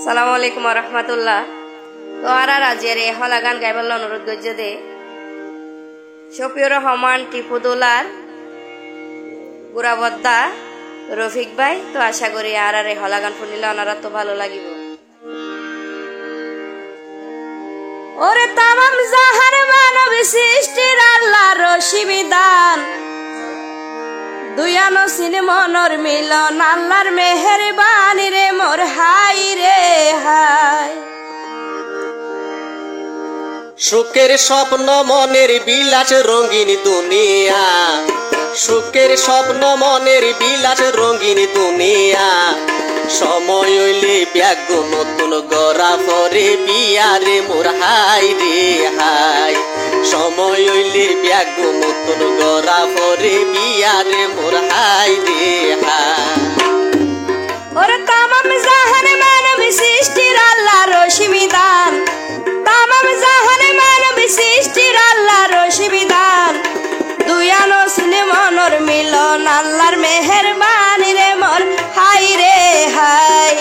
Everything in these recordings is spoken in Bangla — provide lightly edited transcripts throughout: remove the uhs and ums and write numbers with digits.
সালামু আলাইকুম রহমতুল্লাহ। তো আর রাজ্যের হলা গান গাইবার অনুরোধ করছে দে শফিউর রহমান, টিপুদুলার, গুড়াবদ্দা, রফিক ভাই। তো আশা করি আর হলা গান শুনিলে ওনারা তো ভালো লাগিব। ওরে তামাম জাহান মানব সৃষ্টির আল্লাহ রশিবিদান, দুয়ানো সিন মনর মিলন আল্লাহর মেহেরবানি রে মোর হাই রে হাই। সুখের স্বপ্ন মনের বিলাস রঙিন দুনিয়া, সুখের স্বপ্ন মনের বিলাস রঙিন দুনিয়া। সময় হইলে ব্যাগ নতুন গড়া পরে বিয়ারে মোর হাই রে হাই। সময় হইলে ব্যাগ নতুন গড়া পরে বিয়ারে মোর হাই রে হাই। ওরে তামাম জাহান মানব সৃষ্টির আল্লাহ রশিবিদান, তামাম জাহান মানব সৃষ্টির আল্লাহ রশিবিদান, দুয়ানো সিনে মনর মিলন আল্লাহর মেহেরবানি রে মোর হাই রে হাই।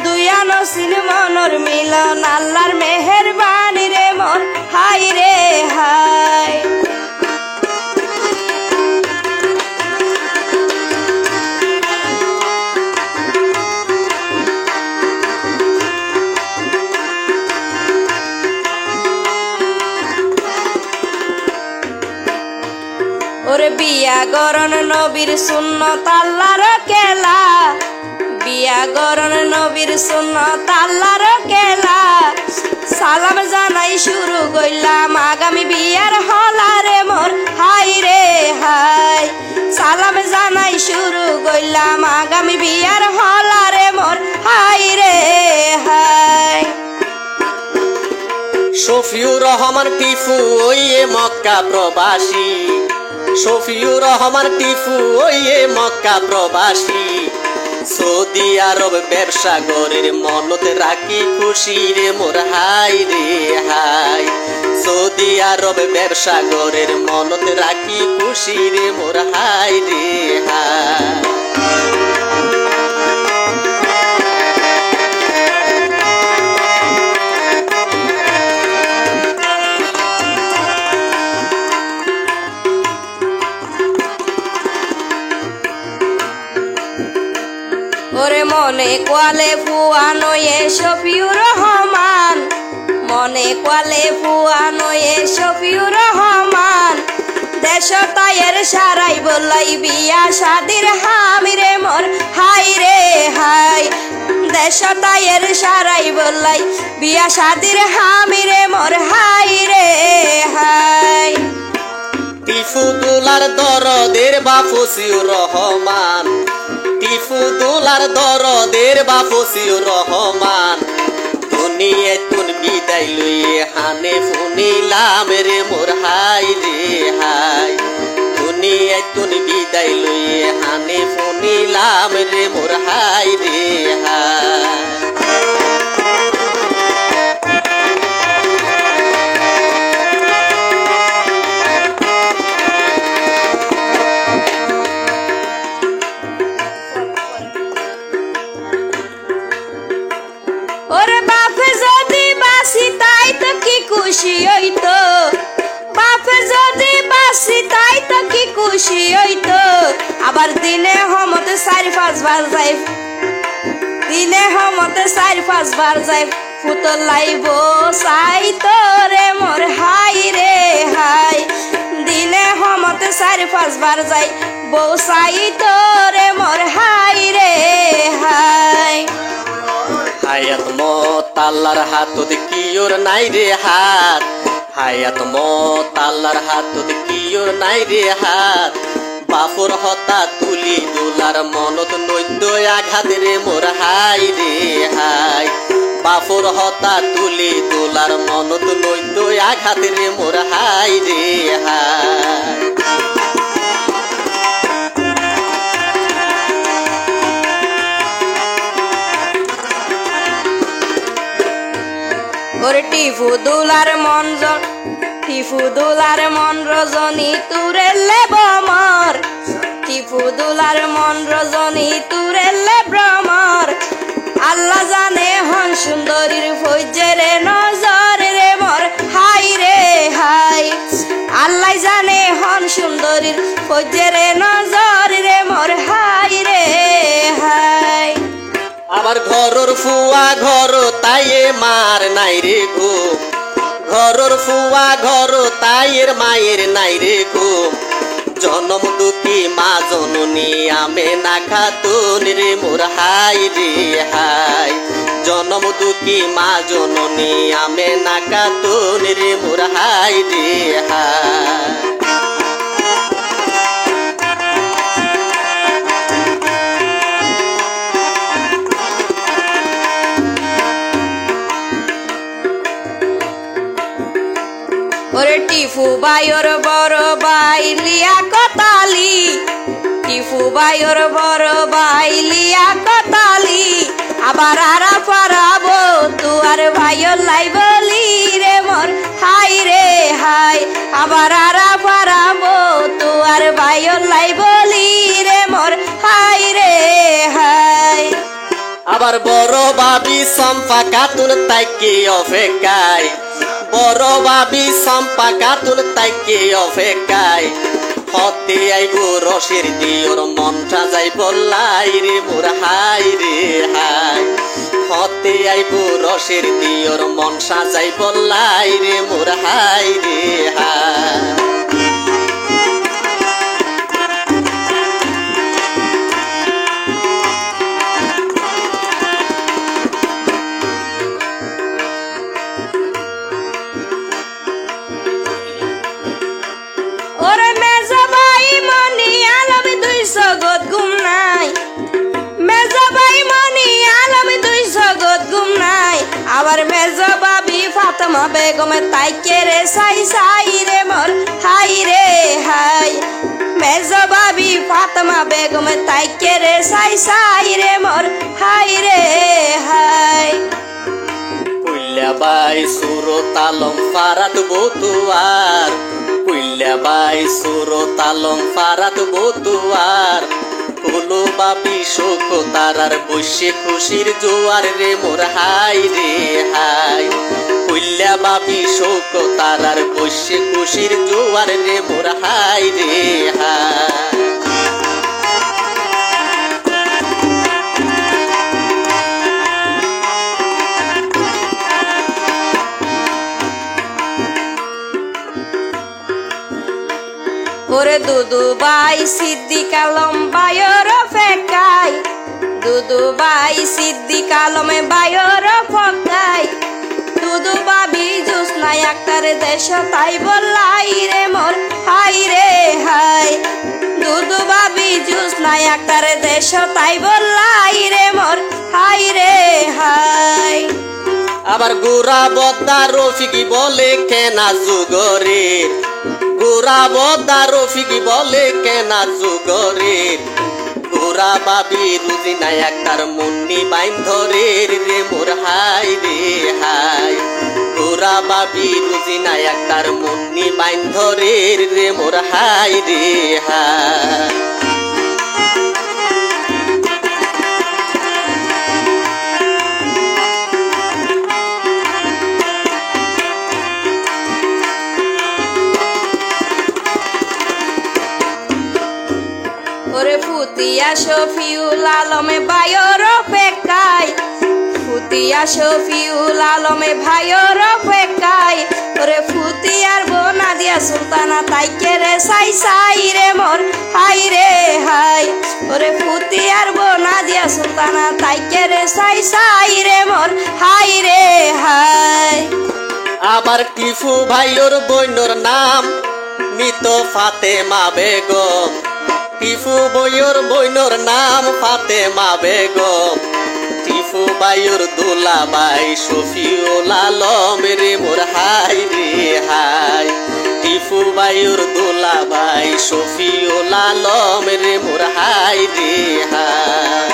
দুয়ানো সিনে মনর মিলন আল্লাহর মেহেরবানি রে মোর হাই রে হাই। ওরে বিয়া গরণ নবীর সুন্নত আল্লাহর কেলা, বিয়া গরণ নবীর সুন্নত আল্লাহর কেলা। সালাম জানাই শুরু কইলাম আগামী বিয়ার হলারে মোর হাই রে হাই। সালাম জানাই শুরু কইলাম আগামী বিয়ার হলারে মোর হাই রে হাই। শফিউর রহমান টিফু ওইয়ে মক্কা প্রবাসী, শফিউর রহমান টিফু ওইয়ে মক্কা প্রবাসী। সৌদি আরব ব্যবসা গরের মনত রাখি খুশি রে মোর হাই রে হাই। সৌদি আরব ব্যবসা গরের মনত রাখি খুশি রে মোর হাই রে হাই। ওরে মনে কোয়ালে ফুয়ানো এ শফিউর রহমান, মনে কোয়ালে ফুয়ানো এ শফিউর রহমান। দেশ তায়ের সারাই বলাই বিয়া শাদির হামি রে মোর হাই রে হাই। দেশ তায়ের সারাই বলাই বিয়া শাদির হামি রে মোর হাই রে হাই। টিফুদুলার দরদের বাপু সিউর রহমান, টিফুদুলার দরদের বাপু সিউর রহমান। দুনিয়ায় তুন বিদায় লইয়ে হানে ফুনিলাম রে মোর হাই রে হাই। দুনিয়ায় তুন বিদায় লইয়ে হানে ফুনিলাম রে মোর হাই রে হাই। ওরে বাপে যদি বাসি তাই তো কি খুশি হইতো, বাপে যদি বাসি তাই তো কি খুশি হইতো। আবার দিনে হমতে 4-5 বার যাই, দিনে হমতে 4-5 বার যাই ফুতল লাইব চাই তো রে মোর হাই রে হাই। দিনে হমতে 4-5 বার যাই বউ চাই তো রে মোর হাই রে হাই। হায়াত মত আল্লাহর হাতত কিওর নাই রে হাত, হায়াত মত আল্লাহর হাতত কিওর নাই রে হাত। বাপুর হতা তুলি দুলার মনত নৈদ্য আঘাত রে মোর হাই রে হাই। বাপুর হতা তুলি দুলার মনত নৈদ্য আঘাত রে মোর হাই রে হাই। ওরে টিফুদুলার মন, টিফুদুলার মন রজনী তুরে লেব মর, টিফুদুলার মন রজনী তুরে লেব মর। আল্লাহ জানে হংস পজে রে নজর রে মোর হাই রে হাই। আবার ঘরর ফুয়া ঘর তাইয়ে মার নাই রে ঘুম, ঘরর ফুয়া ঘর তাইয়ের মায়ের নাই রে ঘুম। জনম দুঃখী মা জননী আমেনা খাতুন রে মোর হাই রে হাই। জনম দুঃখী মা জননী আমেনা খাতুন রে মোর হাই রে হাই। ওরে টিফু ভাইয়ের বড় ভাই লিয়াকত আলী, টিফু ভাইয়ের বড় ভাই লিয়াকত আলী। আবার আরা পারাবো তুয়ার ভাইয়ের লাই বলি রে মোর হাই রে হাই। আবার আরা পারাবো তুয়ার ভাইয়ের লাই বলি রে মোর হাই রে হাই। আবার বড় বাবি সম্পা খাতুন তাইকে অপেক্ষায়, বড় বাবি সম্পা খাতুন তাইকে অপেক্ষায়। হতে আইব রসের দিওর মনটা যাই বললাই রে মোর হাই রে হাই। হতে আইব রসের দিওর মন সাজাই বললাই রে মোর হাই রে হাই। ওরে মেজা ভাই মনি আলম 200 গত ঘুম নাই, মেজা ভাই মনি আলম 200 গত ঘুম নাই। আবার মেজা বাবি ফাতেমা বেগম তাইকে রে সাই সাই রে মোর হাই রে হাই। মেজা বাবি ফাতেমা বেগম তাইকে রে সাই সাই রে মোর হাই রে হাই। পুইল্লা বাই সুরো তালম ফারাত বতুয়ার, পুইল্লা বাই সুরো তালম ফারাত বতুয়ার। কুলো বাপি শোক তারার বসে খুশির জোয়ার রে মোর হাই রে হাই। পুইল্লা বাপি শোক তারার বসে খুশির জোয়ার রে মোর হাই রে হাই। ওরে দুদু ভাই সিদ্দিক আলম ভাইয়ের ফেকাই, দুদু ভাই সিদ্দিক আলমে ভাইয়ের ফকাই। দুদু বাবি জোসনা আক্তার দেশ তাই বললাই রে মোর হাই রে হাই। দুদু বাবি জোসনা আক্তার দেশ তাই বললাই রে মোর হাই রে হাই। আবার গোরা বদ্দা রফিকি বলে কেনা যুগরের, গোরা বদ্দা রফিকি বলে কেনা যুগরের। গোরা বাবি রুজি নায়াক তার মুন্নি বাইন ধরে রে মোর হাই রে হাই। গোরা বাবি রুজি নায়াক তার মুন্নি বাইন ধরে রে মোর হাই রে হাই। ওরে ফুতিয়া শফিউল আলমে ভাইয়ের ফেকাই, ফুতিয়া শফিউল আলমে ভাইয়ের ফেকাই। ওরে ফুতিয়ার বোনা দিয়া সুলতানা তাইকে রে সাই সাই রে মোর হাই রে হাই। ওরে ফুতিয়ার বোনা দিয়া সুলতানা তাইকে রে সাই সাই রে মোর হাই রে হাই। আবার টিফু ভাইয়ের বইনর নাম মৃত ফাতেমা বেগম, টিফু বইয়ের বইনর নাম ফাতেমা বেগম। টিফু ভাইয়ের দুলা ভাই শফিউল আলম রে মোর হাই রে হাই। টিফু ভাইয়ের দুলা ভাই শফিউল আলম রে মোর হাই রে হাই।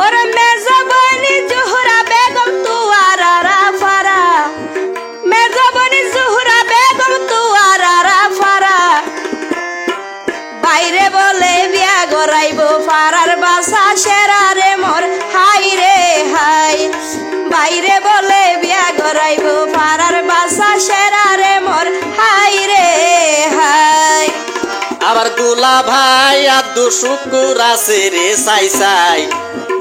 ওরে মেজা বনি জোহরা বেগম তুয়ারা রাফারা, মেজা বনি জোহরা বেগম তুয়ারা রাফারা। বাইরে বলে বিয়া গরাইব পাড়ার বাসা সেরা রে মোর হাই রে হাই বাইরে বলে বিয়া গরাইব পাড়ার বাসা সেরা রে মোর হাই রে হাই আবার দুলা ভাই আব্দু শুকুর আছে রে সাই সাই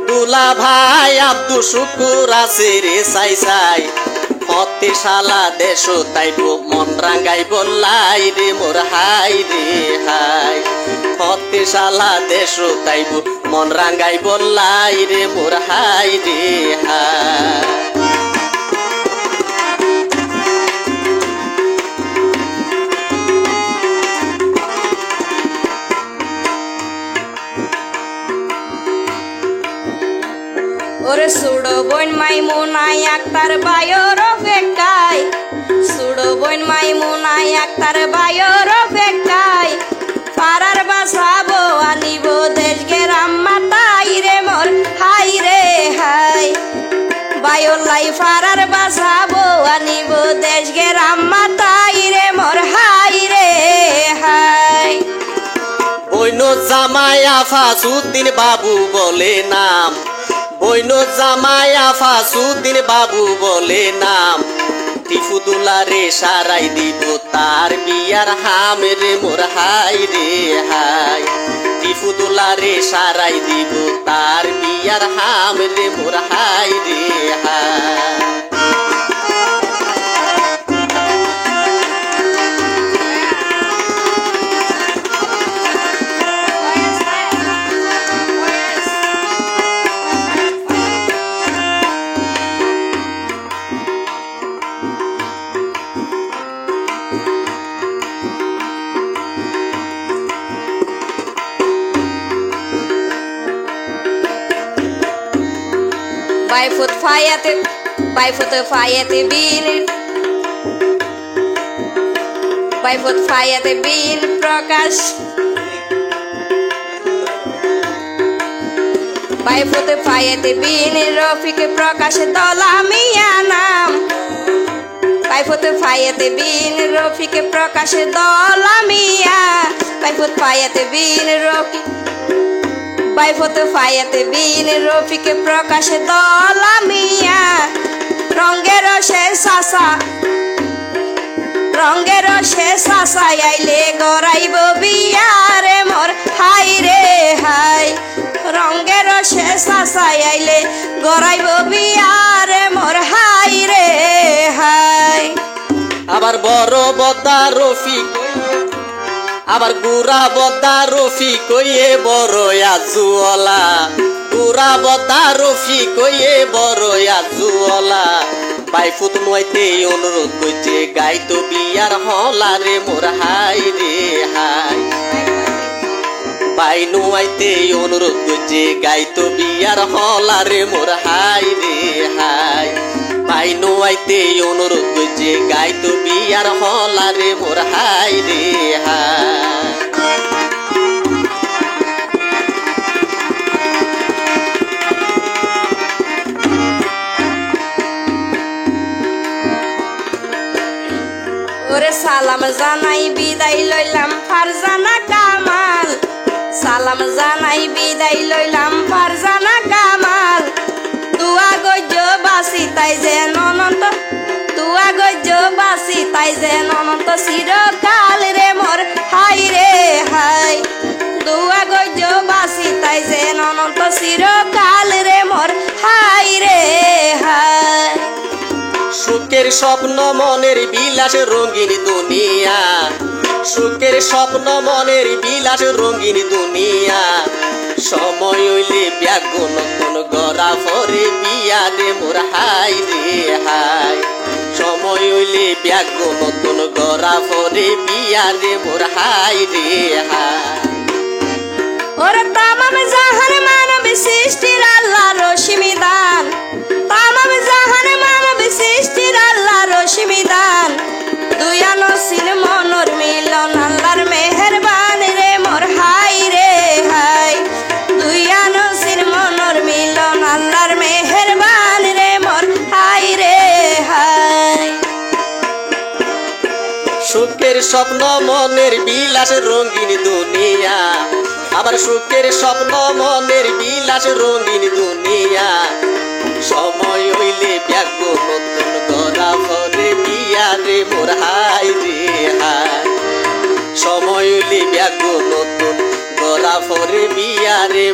দুলা ভাই আব্দু শুকুর আছে রে সাই সাই হতে শালা দেশ তাইব মন রাঙ্গাই বললাই রে মোর হাই রে হাই হতে শালা দেশ তাইব মন রাঙ্গাই বললাই রে মোর হাই রে হাই ওরে সুড়ো বোন মাইমুনাই আক্তার বায়র ফেকাই সুড়ো বোন মাইমুনাই আক্তার বায়র ফেকাই পাড়ার বাসাবো আনিব দেশ গেরাম মাতাই রে মোর হাই রে হাই বায়র লাই পাড়ার বাসাবো আনিব দেশ গেরাম মাতাই রে মোর হাই রে হাই বইন জামাই আফাসুদ্দিন বাবু বলে নাম বইন জামাই আফাসুদ্দিন বাবু বলে নাম টিফুদুলা রে সারাই দিব তার বিয়ার হাম রে মোর হাই রে হাই টিফুদুলা রে সারাই দিব তার বিয়ার হাম রে মোর হাই রে হাই বাইফুত ফায়াতে বিন বাইফুত ফায়াতে বিন প্রকাশ বাইফুত ফায়াতে বিন রফিক প্রকাশ দলামিয়া নাম বাইফুত ফায়াতে বিন রফিক প্রকাশ দলামিয়া বাইফুত ফায়াতে বিন রফিক বাইফুত ফায়াতে বিন রফিক প্রকাশ দলামিয়া রঙ্গের শেষ আসা আইলে গরাইব বিয়া রে মোর হাই রে হাই রঙ্গের শেষ আসা আইলে গরাইব বিয়া রে মোর হাই রে হাই আবার বড় বদা রফিক আবার গুড়া বদা রফি কইয়ে বড় আজুওয়ালা গুড়া বদা রফি কইয়ে বড় আজুওয়ালা বাইফুত নয়তে অনুরোধ করছে গাইতো বিয়ার হলা রে মোর হাই রে হাই বাই নুয়াইতে অনুরোধ করছে গাইতো বিয়ার হলা রে মোর হাই রে হাই বাই নুয়াইতে অনুরোধ করছে গাইতো বিয়ার হলা রে মোর হাই রে হাই ওরে সালাম জানাই বিদায় লইলাম ফারজানা কামাল সালাম জানাই বিদায় লইলাম ফারজানা কামাল দুয়া গজ্য বাসি তাই যে অনন্ত দুয়া গজ্য বাসি তাই যে অনন্ত চিরকাল রে মোর হাই রে হাই দুয়া গজ্য বাসি তাই যে অনন্ত চিরকাল রে মোর হাই রে হাই সুখের স্বপ্ন মনের বিলাস রঙিন দুনিয়া সুখের স্বপ্ন মনের বিলাস রঙিন দুনিয়া সময় হইলে ব্যাগ নতুন গড়া ফরে বিয়া রে মোর হাই রে হাই সময় হইলে ব্যাগ নতুন গড়া ফরে বিয়া রে মোর হাই রে হাই ওরে তামাম জাহান মানব সৃষ্টির আল্লাহ রশ্মি দান তামাম জাহান মানব সৃষ্টির আল্লাহ রশ্মি দান দুয়ানো সিন মনর মিলন আল্লাহর মেহেরবান রে মোর হাই রে হাই দুয়ানো সিন মনর মিলন আল্লাহর মেহেরবান রে মোর হাই রে হাই সুখের স্বপ্ন মনের বিলাস রঙিন দুনিয়া আবার সুখের স্বপ্ন মনের বিলাস রঙিন দুনিয়া সময় হইলে ব্যাগ নতুন গড়া ফরে বিয়া রে মোর হাই রে হাই সময় হইলে ব্যাগ নতুন গড়া ফরে বিয়া রে